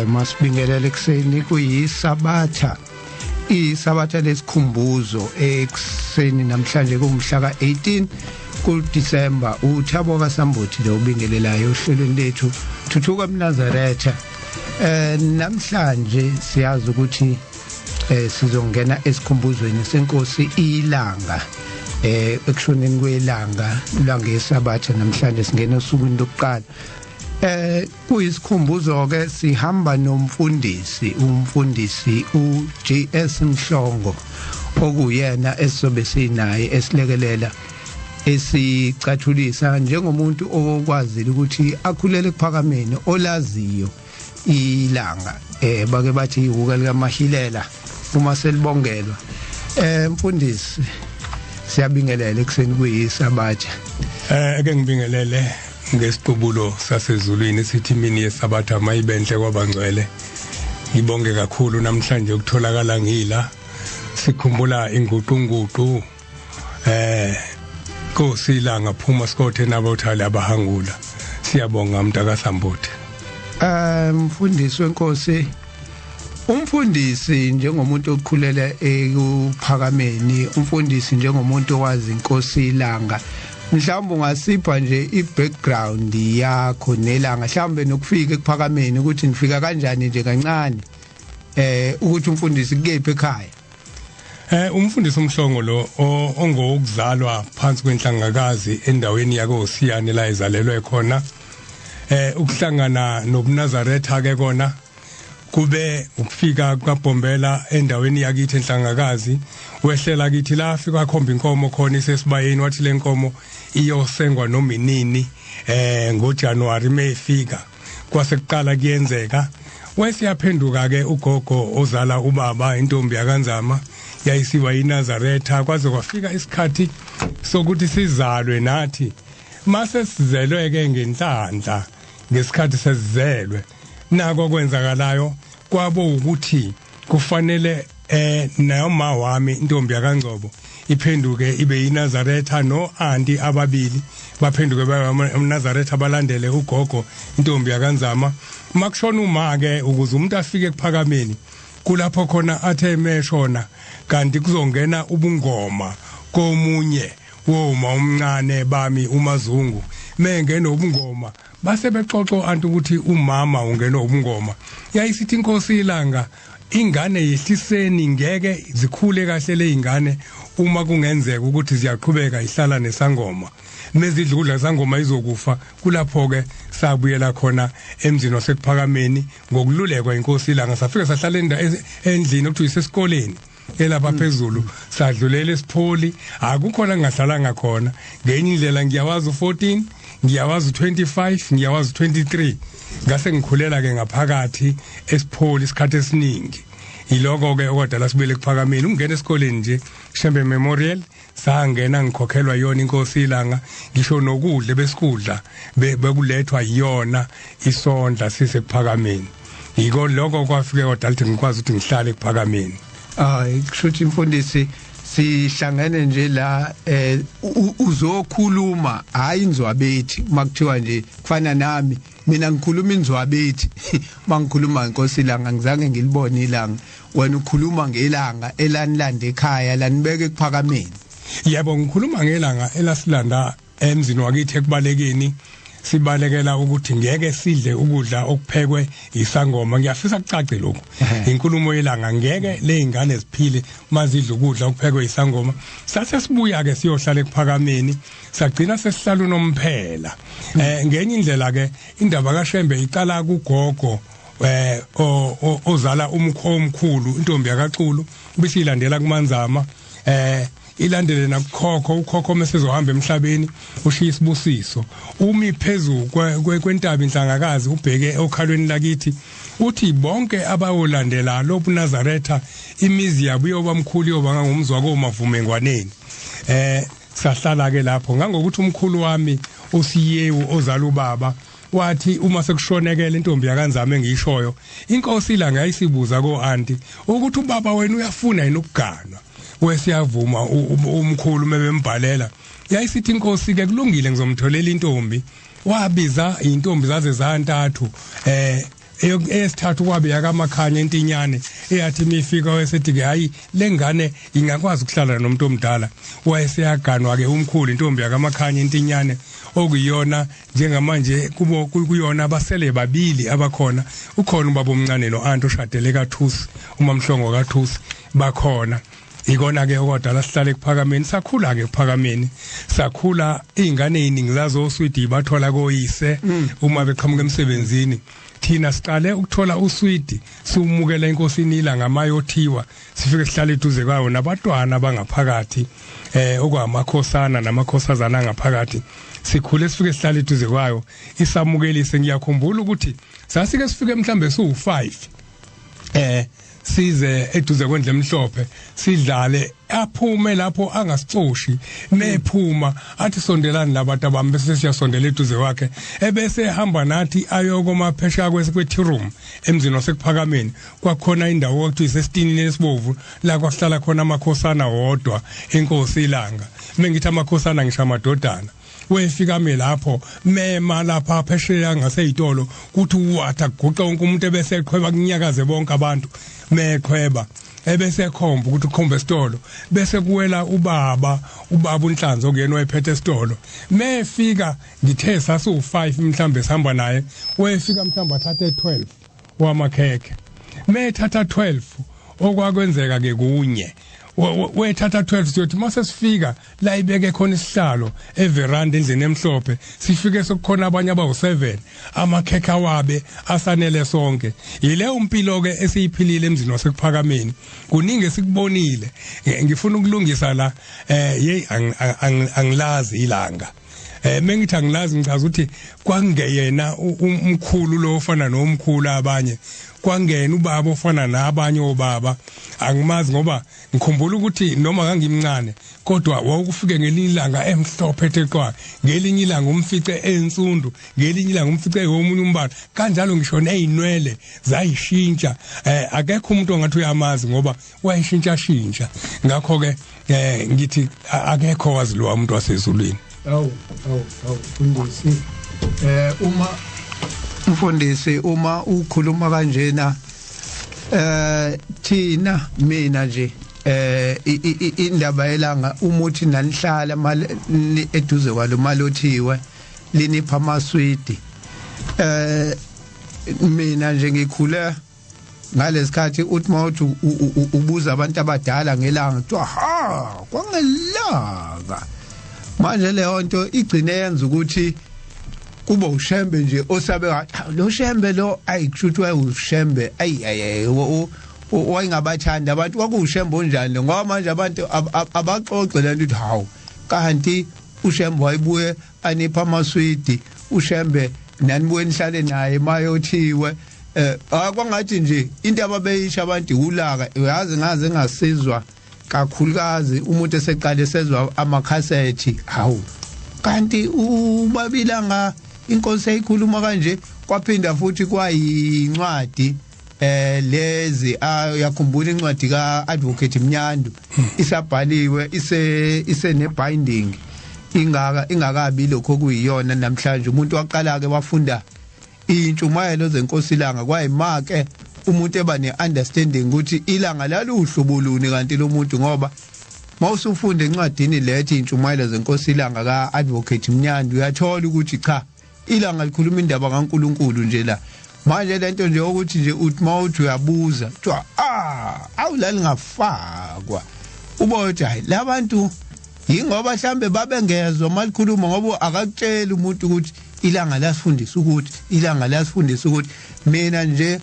Masibingelele ekseni kuyisabatha. Isabatha lesikhumbuzo ekseni namhlanje kumhla ka-18 kuDisemba. uThabo kaSambuthi lo ubingelelayo ohlelweni lethu Thuthuka Mnazaretha. Namhlanje siyazi ukuthi sizongena esikhumbuzweni senkosi ilanga. Ekushoneni kwelanga langesabatha namhlanje singena osukwini lokuqala. Kuyisikhumbuzo ke sihamba umfundisi uJS Mhlongo okuyena esizobe sinaye esilekelela esicathulisa njengomuntu okwazile ukuthi akhulele kuphakameni olaziyo ilanga bake bathi ihuka likaMahilela uma selibongelwa. Mfundisi siyabingelela ekseni kuyisabatha. Ake ngibingelele ngesiqubulo sasezulwini sithi mini yesabatha mayibenhle kwabangcwele. Ngibonge kakhulu namhlanje ukutholakala ngila sikhumbula inguqunguqu Nkosi ilanga phuma sikothe nabothali abahangula. Siyabonga Mtaka Sambuthi. Mfundisi wenkosi, umfundisi njengomuntu okhulele ekuphakameni, umfundisi njengomuntu owazi inkosi ilanga, mhlawumbe ungasipha nje i-background yakho nelanga mhlawumbe nokufika ekuphakameni ukuthi nifika kanjani nje kancane ukuthi umfundisi kuyephi ekhaya. Umfundisi uMhlongo lo ongokuzalwa phansi kwenhlangakazi endaweni yakoSiyane la izalelwe khona. Ukuhlangana nobuNazaretha ke kona kube ukufika kwaBhombela endaweni yakithi enhlangakazi, wehlela kithi la afika khomba inkomo khona isesibayeni, wathi lenkomo iyosengwa noma inini ngoJanuary mayifika kwase kuqala kuyenzeka. Wesiyaphenduka ke ugogo ozala ubaba intombi yakanzama yayisiwa iNazaretha kwaze kwafika isikhathi sokuthi sizalwe nathi. Mase sizelwe ke ngenhlanhla ngesikhathi sesizelwe nako kwenzakalayo kwabo ukuthi kufanele noma wami intombi yakanzobo iphenduke ibe iNazaretha no anti ababili baphenduke bayiNazaretha balandele ugogo intombi yakanzama. Makushona uma ke ukuze umuntu afike kuphakameni kulapho khona athe meshona kanti kuzongena ubungoma komunye woma umncane bami uMazungu mengena ubungoma base bexoxo anti ukuthi umama ungena ubungoma. Yayisithi inkosi ilanga ingane yehliseni ngeke zikhule kahle leingane uma kungenzeka ukuthi ziyaqhubeka ihlala nesangoma mezidludla sangoma izokufa. Kulapho ke sabuyela khona emzini wasekuphakameni ngokululekwa inkosi ilanga safika sahlala endlini ukuthi isesikoleni elapha phezulu sadlulela esipholi. Akukhona ngahlalanga khona ngenye indlela ngiyawazi u14 ngiyawazi u25 ngiyawazi u23 ngase ngikhulela ke ngaphakathi esipholi isikhathi esiningi. Iloko ke okwadala sibele kuphakameni ungena esikoleni nje Shembe Memorial sangena ngikhokhelwa yona inkosi ilanga ngisho nokudle besikudla bekulethwa yona isondla sisekuphakameni. Yiko lokho kwafike kwadala ukuthi ngikwazi ukuthi ngihlale kuphakameni. Kushuthi mfundisi sihlangene nje la uzokhuluma hayi inzwabethi makuthiwa nje kufana nami mina ngikhuluma inzwabethi mangikhuluma inkosi ilanga ngizange ngilibone ilanga wena ukhuluma ngelanga elanilanda ekhaya lanibeke kuphakameni. Yebo ngikhuluma ngelanga elasilanda emzini wakithi ekubalekeni sibalekela ukuthi ngeke sidle ukudla okuphekwe isangoma. Ngiyafisa kucace lokho inkulumo yelanga ngeke leingane ziphile mazidla ukudla okuphekwe isangoma. Sase sibuya ke siyohlala ekuphakameni sagcina sesihlala unomphela. Ngenye indlela ke indaba kaShembe iqala kugogo ozala omkhulu intombi yakaXulu bese ilandela kuManzama ilandele nakukhokho ukhokho mesezohamba emhlabeni ushiya isibusiso umi phezulu kwentaba inhlangakazi ubheke okhalweni lakithi uthi bonke abayolandela lo buNazaretha imizi yabo yobamkhulu yoba ngangumzwa koMavumengwaneni. Sahlala ke lapho ngangokuthi umkhulu wami uSiyewu ozala ubaba wathi uma sekushonekela intombi yakanzama engiyishoyo inkosi ilanga yayisibuza ko-anti ukuthi ubaba wena uyafuna yini ukuganwa. Wesiyavuma umkhulu mebembhalela yayisithi inkosi ke kulungile ngizomtholela intombi. Wabiza intombi zaze zantathu esithathu kwabe yakamakhanya entinyane eyathi mifika wayesethi ke hayi lengane ingakwazi ukuhlala nomuntu omdala wayeseyaganwa ke umkhulu intombi yakamakhanya entinyane okuyona njengamanje kubo kuyona abasele babili abakhona ukhona ubaba omncane no aunt oshadele kaThusi umamhlongo kaThusi bakhona ikona ke kodwa sihlale kuphakameni sakhula ke kuphakameni sakhula izingane eziningi zazo oswidi bathola koyise uma beqhamuka emsebenzini thina siqale ukuthola uswidi sumukela inkosini ilanga mayothiwa sifike sihlale eduze kwayo nabatwana bangaphakathi okwamakhosana namakhosazana ngaphakathi sikhule sifike sihlale eduze kwayo isamukelise ngiyakhumbula ukuthi sasike sifike mhlambe su5 size eduze kwendle emhlophe sidlale aphume lapho angasixoshi nephuma athi sondelani labantu abami bese siyasondela eduze kwakhe ebese ehamba nathi ayokoma phesha kwethi room emzini wasekuphakameni kwakhona indawo okuthiwa isesitini lesibovu la kwahlala khona amakhosana wodwa inkosi ilanga mengithi amakhosana ngisho amadodana wefika lapho mema lapha phesheya ngaseyitolo kuthi uwatha guqa wonke umuntu ebese eqhweba kunyakaze bonke abantu meqhweba ebese khomba ukuthi ukhombe esitolo bese kuwela ubaba uNhlanzi okuyena wayephethe esitolo mefika ngithe sasu5 mhlambe sihamba naye wefika mhlambe athathe 12 wamakhekhe methatha 12 okwakwenzeka ke kunye wethatha 12 siyothi mase sifika la ibeke khona isihlalo everanda endlini emhlophe sifike sokukhona abanye abawu7 amakhekha wabe asanele sonke yile umpilo ke esiyiphilile emzini wasekuphakameni kuningi sikubonile ngifuna ukulungisa la hey angilazi ilanga mengithi angilazi ngichaza ukuthi kwangeyena umkhulu lo ofana nomkhulu abanye kwangena ubaba ofana nabanye obaba angimazi ngoba ngikhumbula ukuthi noma ngangimncane kodwa wawukufike ngelinye ilanga emhlophe etheqwa ngelinye ilanga umfice ensundu ngelinye ilanga umfice omunye umbala kanjalo ngisho nezinwele zayishintsha akekho umuntu ongathi uyamazi ngoba wayishintsha shintsha ngakho ke ngithi akekho wazi lo umuntu wasezulwini mfundisi uma ukhuluma kanjena thina mina nje indaba yelanga umuthi nanihlala eduze kwalo malothiwe linipha amaswidi mina nje ngikhule ngalesikhathi uthi mawuthi ubuza abantu abadala ngelanga kuthiwa ha kwangelanga manje leyo nto igcine yenza ukuthi kuba ushembe nje osabe lo shembe lo ayikushuthiwa ushembe wayengabathanda abantu kwakushembe onjani ngoba manje abantu abaxoxe lento ukuthi hawu kanti ushembe wayibuye anipha amaswidi ushembe nanibuye nihlale naye mayothiwe akwangathi nje into ababeyisha abantu ulaka uyazi ngaze ngasizwa kakhulukazi umuntu eseqale sezwa amakhasethi hawu kanti ubabilanga inkosi eyikhuluma kanje kwaphinda futhi kwayincwadi lezi yakhumbula incwadi kaAdvocate Mnyandu isabhaliwe ise nebinding ingakabi lokho kuyiyona namhlanje umuntu waqala ke wafunda intshumayelo zenkosi ilanga kwayimake umuntu eba neunderstanding ukuthi ilanga laluhlobo luni kanti lo muntu ngoba mawusufunda encwadini lethi intshumayelo zenkosi ilanga kaAdvocate Mnyandu uyathola ukuthi cha ilanga likhuluma indaba kaNkuluNkulu nje la manje lento nje ukuthi nje uthi mawuthi uyabuza kuthiwa awulali ngafakwa ubothi hayi labantu yingoba mhlambe babengezwe malikhuluma ngoba akakutshela umuntu ukuthi ilanga lasifundisa ukuthi ilanga lasifundisa ukuthi mina nje